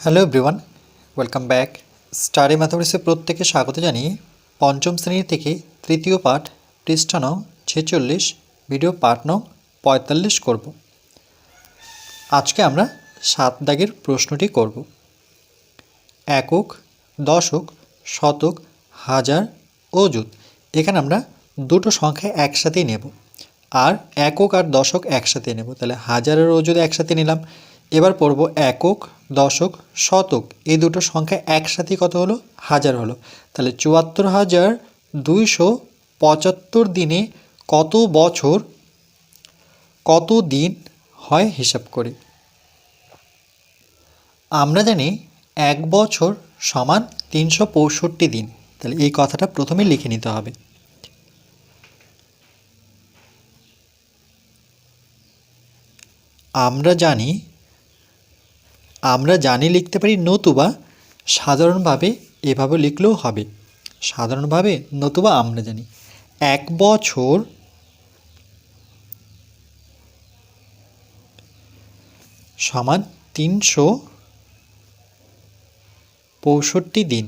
Hello everyone, welcome back. Study ম্যাথমেটিক্সে প্রত্যেকে স্বাগত জানিয়ে পঞ্চম শ্রেণী থেকে তৃতীয় পাঠ পৃষ্ঠা নং 46 ভিডিও পাঠ নং 45 করব। আজকে আমরা 7 দাগের প্রশ্নটি করব। একক, দশক, শতক, হাজার, অযুত। এখানে আমরা দুটো সংখ্যা একসাথেই নেব, আর একক আর দশক একসাথে নেব। তাহলে হাজার আর অযুত একসাথে নিলাম। এবার পড়ব একক, দশক, শতক, এই দুটো সংখ্যা একসাথে কত হলো? হাজার হলো। তাহলে ৭৪,২৭৫ দিনে কত বছর কত দিন হয় হিসাব করি। আমরা জানি 1 বছর সমান 365 দিন। তাহলে এই কথাটা প্রথমে লিখে নিতে হবে। আমরা জানি লিখতে পারি, নতুবা সাধারণভাবে এভাবে লিখলেও হবে। সাধারণভাবে নতুবা আমরা জানি 1 বছর সমান 365 দিন।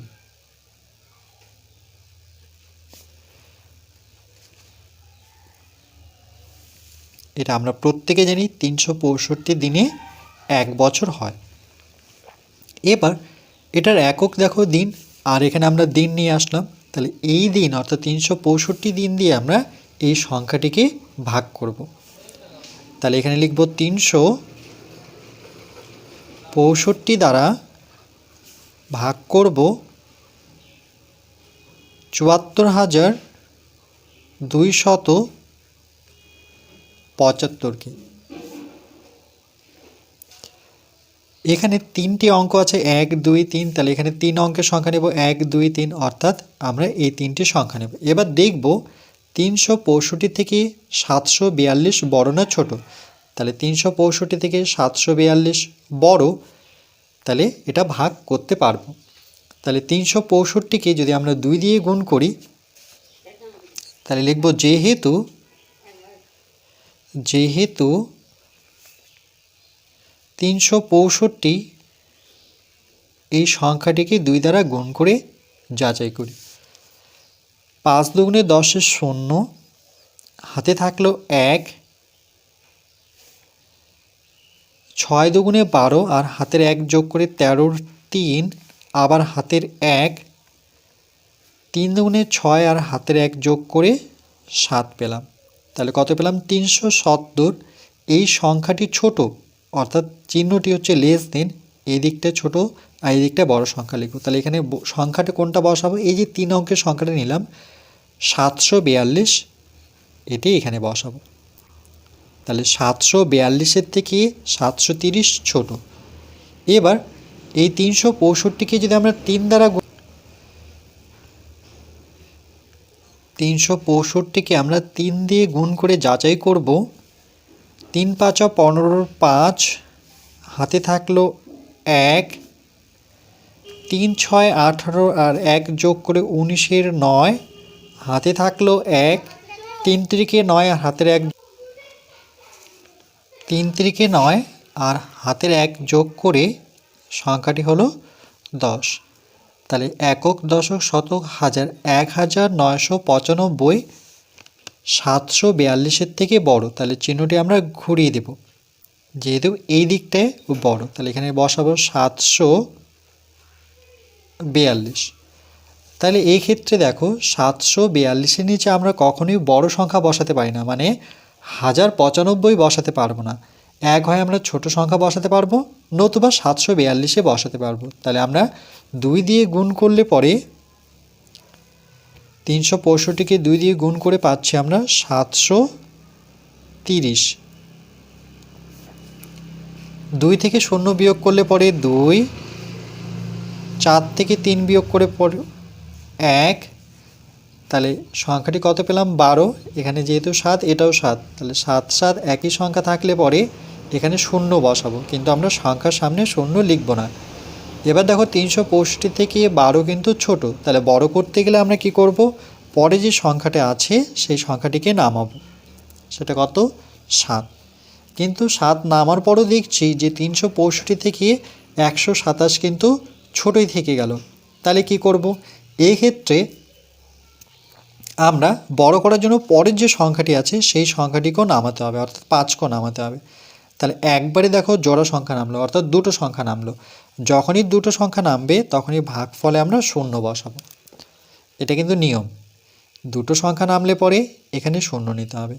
এটা আমরা প্রত্যেকে জানি 365 দিনে 1 বছর হয়। এবার এটার একক দেখো দিন, আর এখানে আমরা দিন নিয়ে আসলাম। তাহলে এই দিন অর্থাৎ 365 দিন দিয়ে আমরা এই সংখ্যাটিকে ভাগ করব। তাহলে এখানে লিখব 365 দ্বারা ভাগ করব ৭৪,২৭৫কে। এখানে 3টি অঙ্ক আছে, 1, 2, 3। তাহলে এখানে 3 অঙ্কের সংখ্যা নেব, 1, 2, 3, অর্থাৎ আমরা এই 3টি সংখ্যা নেব। এবার দেখব 365 থেকে 742 বড় না ছোট। তাহলে 365 থেকে 742 বড়, তাহলে এটা ভাগ করতে পারবো। তাহলে 365কে যদি আমরা 2 দিয়ে গুণ করি, তাহলে লিখব যেহেতু 365 এই সংখ্যাটিকে 2 দ্বারা গুণ করে যাচাই করি। 5 দুগুণে 10 শূন্য, হাতে থাকলো 1, 6 দুগুণে 12 আর হাতের 1 যোগ করে 13, 3, আবার হাতের 1, 3 দুগুণে 6 আর হাতের 1 যোগ করে 7 পেলাম। তাহলে কত পেলাম? 370। এই সংখ্যাটি ছোট, অর্থাৎ চিহ্নটি হচ্ছে লেস দেন, এই দিকটা ছোট আর এই দিকটা বড় সংখ্যা লিখব। তাহলে এখানে সংখ্যাটা কোনটা বসাবো? এই যে 3 অঙ্কের সংখ্যাটা নিলাম 742, এটি এখানে বসাবো। তাহলে 742-এর থেকে 730 ছোট। এবার এই 365কে যদি আমরা 3 দ্বারা 365কে আমরা 3 দিয়ে গুণ করে যাচাই করব। 3 5 15, 5, হাতে থাকলো 1, 3 6 18 আর 1 যোগ করে 19-এর 9, হাতে থাকলো 1, 3 3-এ 9 আর হাতের 1, 3 3-এ 9 আর হাতের 1 যোগ করে সংখ্যাটি হলো 10। তাহলে একক, দশক, শতক, হাজার, 1995 742-এর থেকে বড়। তাহলে চিহ্নটি আমরা ঘুরিয়ে দেব, যেহেতু এই দিকটায় বড়। তাহলে এখানে বসাবো 742। তাহলে এই ক্ষেত্রে দেখো 742-এর নিচে আমরা কখনোই বড় সংখ্যা বসাতে পারি না, মানে 1095 বসাতে পারবো না। এক হয় আমরা ছোট সংখ্যা বসাতে পারবো, নতুবা 742-এ বসাতে পারবো। তাহলে আমরা 2 দিয়ে গুণ করলে পরে 365-কে 2 দিয়ে গুণ করে পাচ্ছি আমরা 730। 2 থেকে 0 বিয়োগ করলে পরে 2, 4 থেকে 3 বিয়োগ করে পরে 1, তাহলে সংখ্যাটি কত পেলাম? 12। এখানে যেহেতু 7, এটাও 7, তাহলে 7 7 একই সংখ্যা থাকলে পরে এখানে 0 বসাবো, কিন্তু আমরা সংখ্যার সামনে 0 লিখব না। এবার দেখো 365 থেকে 12 কিন্তু ছোট। তাহলে বড় করতে গেলে আমরা কি করব? পরে যে সংখ্যাটা আছে সেই সংখ্যাটিকে নামাবো। সেটা কত? 7। কিন্তু 7 নামার পরও দেখছি যে 365 থেকে 127 কিন্তু ছোটই থেকে গেল। তাহলে কি করব, এই ক্ষেত্রে আমরা বড় করার জন্য পরের যে সংখ্যাটি আছে সেই সংখ্যাটিকেও নামাতে হবে, অর্থাৎ 5কেও নামাতে হবে। তাহলে একবারে দেখো জোড়া সংখ্যা নামলো, অর্থাৎ দুটো সংখ্যা নামলো। যখনই দুটো সংখ্যা নামবে তখনই ভাগফলে আমরা শূন্য বসাবো। এটা কিন্তু নিয়ম, দুটো সংখ্যা নামলে পরে এখানে শূন্য নিতে হবে।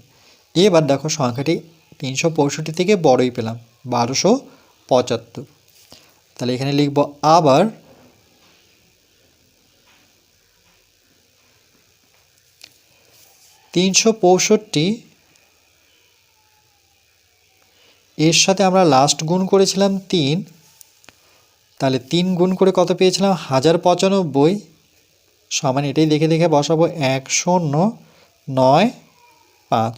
এবার দেখো সংখ্যাটি 365 থেকে বড়ই পেলাম, 1275। তাহলে এখানে লিখব আবার 365 এর সাথে আমরা লাস্ট গুণ করেছিলাম 3, তাহলে 3 গুণ করে কত পেয়েছিলাম 1095, সমান এটাই দেখে দেখে বসাবো 1095।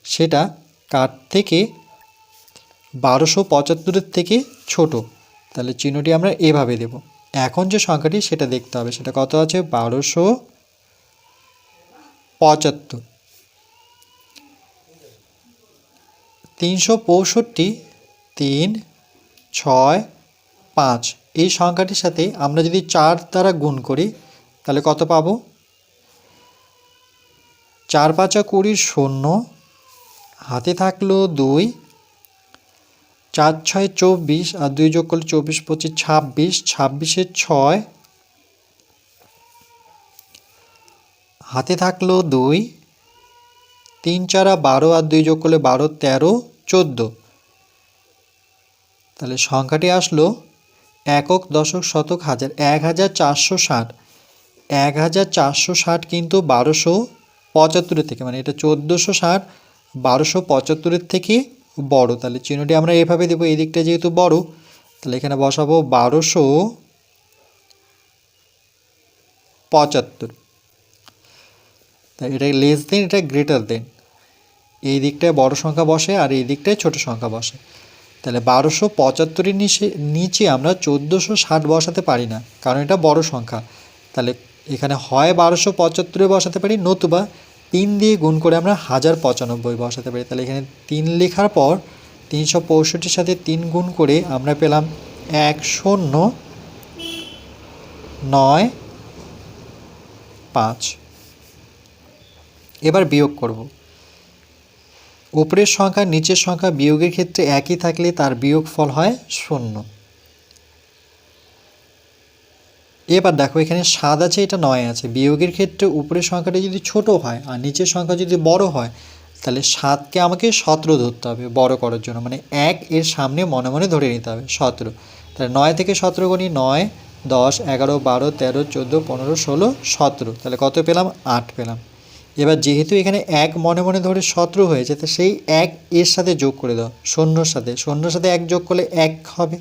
সেটা কার থেকে 1275 থেকে ছোট, তাহলে চিহ্নটি আমরা এভাবে দেব। এখন যে সংখ্যাটি সেটা দেখতে হবে, সেটা কত আছে 1275। 365 3 6 5 এই সংখ্যাটির সাথে আমরা যদি 4 দ্বারা গুণ করি তাহলে কত পাবো, 4 5 20, শূন্য হাতে থাকলো 2, 4 6 24 আর 2 যোগ করলে 24 25 26, 26 6 হাতে থাকলো 2, 3 4 12 আর 2 যোগ করলে 12 13 14। তাহলে সংখ্যাটি আসলো একক দশক শতক হাজার 1460। 1460 কিন্তু 1275 থেকে, মানে এটা 1460 1275 থেকে বড়। তাহলে চিহ্নটি আমরা এভাবে দেবো, এই দিকটা যেহেতু বড় তাহলে এখানে বসাবো 1275। তাই এটা লেস দেন, এটা গ্রেটার দেন, এই দিকটায় বড় সংখ্যা বসে আর এই দিকটায় ছোট সংখ্যা বসে। তাহলে 1275-এর নিচে আমরা 1460 বসাতে পারি না, কারণ এটা বড় সংখ্যা। তাহলে এখানে হয় 1275 বসাতে পারি, নতুবা 3 দিয়ে গুণ করে আমরা 1095 বসাতে পারি। তাহলে এখানে 3 লেখার পর 365-র সাথে 3 গুণ করে আমরা পেলাম 1095। এবার বিয়োগ করব। উপরের সংখ্যা নিচের সংখ্যা বিয়োগের ক্ষেত্রে একই থাকলে তার বিয়োগফল হয় 0। এবার দেখো এখানে 7 আছে, এটা 9 আছে। বিয়োগের ক্ষেত্রে উপরের সংখ্যাটা যদি ছোট হয় আর নিচের সংখ্যা যদি বড় হয় তাহলে 7কে আমাকে 17 ধরতে হবে বড় করার জন্য, মানে 1 এর সামনে মনে মনে ধরে নিতে হবে 17। তাহলে 9 থেকে 17 গুণি 9 10 11 12 13 14 15 16 17, তাহলে কত পেলাম 8 পেলাম। এবার যেহেতু এখানে 1 মনে মনে ধরে 17 হয়েছে, তো সেই 1 এর সাথে যোগ করে দাও, শূন্যর সাথে 1 যোগ করলে 1 হবে,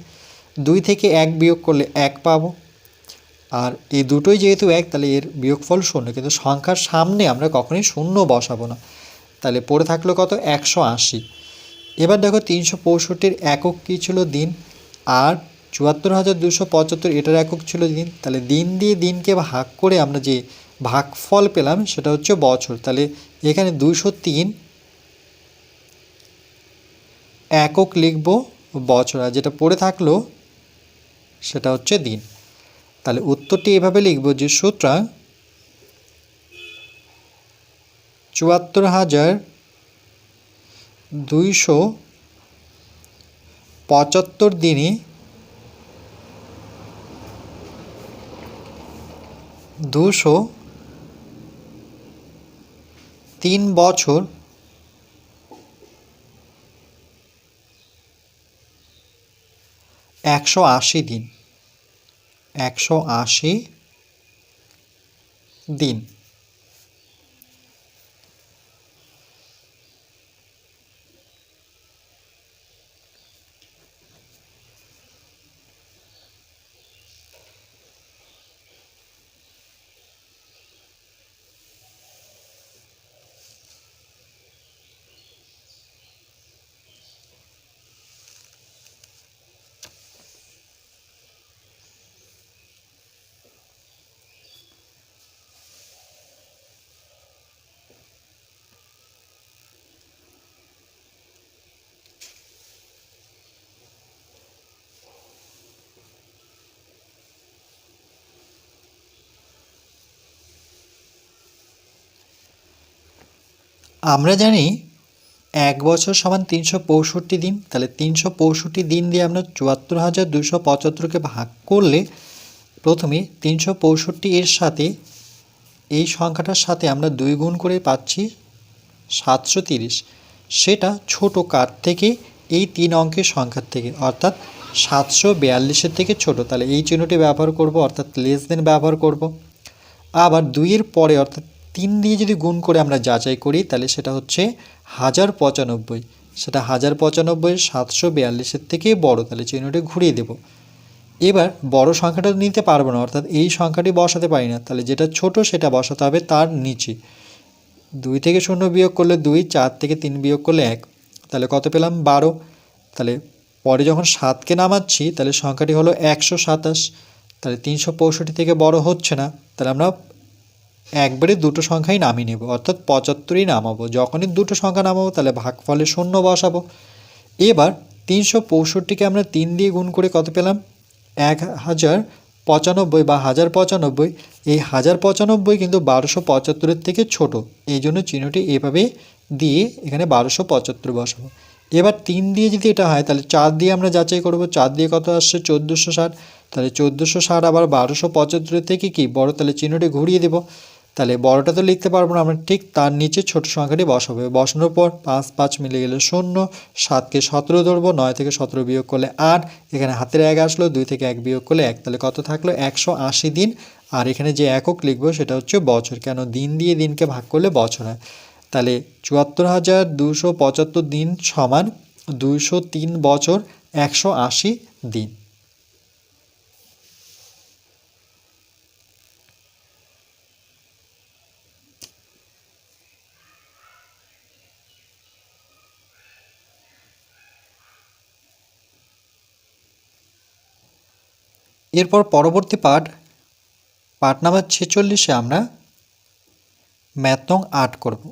2 থেকে 1 বিয়োগ করলে 1 পাবো। আর এই দুটোই যেহেতু 1 তাহলে এর বিয়োগফল 0, কিন্তু সংখ্যার সামনে আমরা কখনোই শূন্য বসাবো না। তাহলে পড়ে থাকলো কত 180। এবার দেখো 365-এর একক কী ছিল দিন, আর 74,275 এটার একক ছিল দিন। তাহলে দিন দিয়ে দিনকে ভাগ করে আমরা যে ভাগফল পেলাম সেটা হচ্ছে বছর। তাহলে এখানে 203 একক লিখব বছর, আর যেটা পড়ে থাকলো সেটা হচ্ছে দিন। তাহলে উত্তরটি এভাবে লিখব যে সুতরাং 74,275 দিনে 203 বছর 180 দিন, 180 দিন। আমরা জানি 1 বছর সমান 365 দিন। তাহলে 365 দিন দিয়ে আমরা 74,275কে ভাগ করলে প্রথমে 365 এর সাথে এই সংখ্যাটার সাথে আমরা 2 গুণ করে পাচ্ছি 730। সেটা ছোট কার থেকে? এই 3 অঙ্কের সংখ্যার থেকে, অর্থাৎ 742-এর থেকে ছোট। তাহলে এই চিহ্নটি ব্যবহার করব, অর্থাৎ লেস দেন ব্যবহার করব। আবার 2-এর পরে অর্থাৎ 3 দিয়ে যদি গুণ করে আমরা যাচাই করি তাহলে সেটা হচ্ছে 1095। সেটা 1095 742-এর থেকে বড়, তাহলে চিহ্নটি ঘুরিয়ে দেব। এবার বড় সংখ্যাটা নিতে পারবো না, অর্থাৎ এই সংখ্যাটি বসাতে পারি না, তাহলে যেটা ছোট সেটা বসাতে হবে তার নিচে। 2 থেকে 0 বিয়োগ করলে 2, 4 থেকে 3 বিয়োগ করলে 1, তাহলে কত পেলাম? 12। তাহলে পরে যখন 7কে নামাচ্ছি তাহলে সংখ্যাটি হলো 127। তাহলে 365 থেকে বড় হচ্ছে না, তাহলে আমরা একবারে দুটো সংখ্যাই নামিয়ে নেব, অর্থাৎ 75ই নামাবো। যখনই দুটো সংখ্যা নামাবো তাহলে ভাগফলে 0 বসাবো। এবার 365কে আমরা 3 দিয়ে গুণ করে কত পেলাম? 1095 বা 1095। এই 1095 কিন্তু 1275-এর থেকে ছোট, এই জন্য চিহ্নটি এভাবে দিয়ে এখানে 1275 বসাবো। এবার 3 দিয়ে যদি এটা হয় তাহলে 4 দিয়ে আমরা যাচাই করব। 4 দিয়ে কত আসছে? 1460। তাহলে 1460 আবার 1275-এর থেকে কি বড়, তাহলে চিহ্নটি ঘুরিয়ে দেব। তাহলে বড়টা তো লিখতে পারবো না, আমরা ঠিক তার নিচে ছোট সংখ্যাটি বসাবো। বসানোর পর 5 5 মিলে গেলে 0, 7কে 17 ধরবো, 9 থেকে 17 বিয়োগ করলে 8, এখানে হাতের 1 আসলো, 2 থেকে 1 বিয়োগ করলে 1, তাহলে কত থাকলো? 180 দিন। আর এখানে যে একক লিখবো সেটা হচ্ছে বছর, কেন দিন দিয়ে দিনকে ভাগ করলে বছর হয়। তাহলে 74,275 দিন সমান 203 বছর 180 দিন। এরপর পরবর্তী পাঠ নাম্বার 46-এ আমরা ম্যাথ নং 8 করব।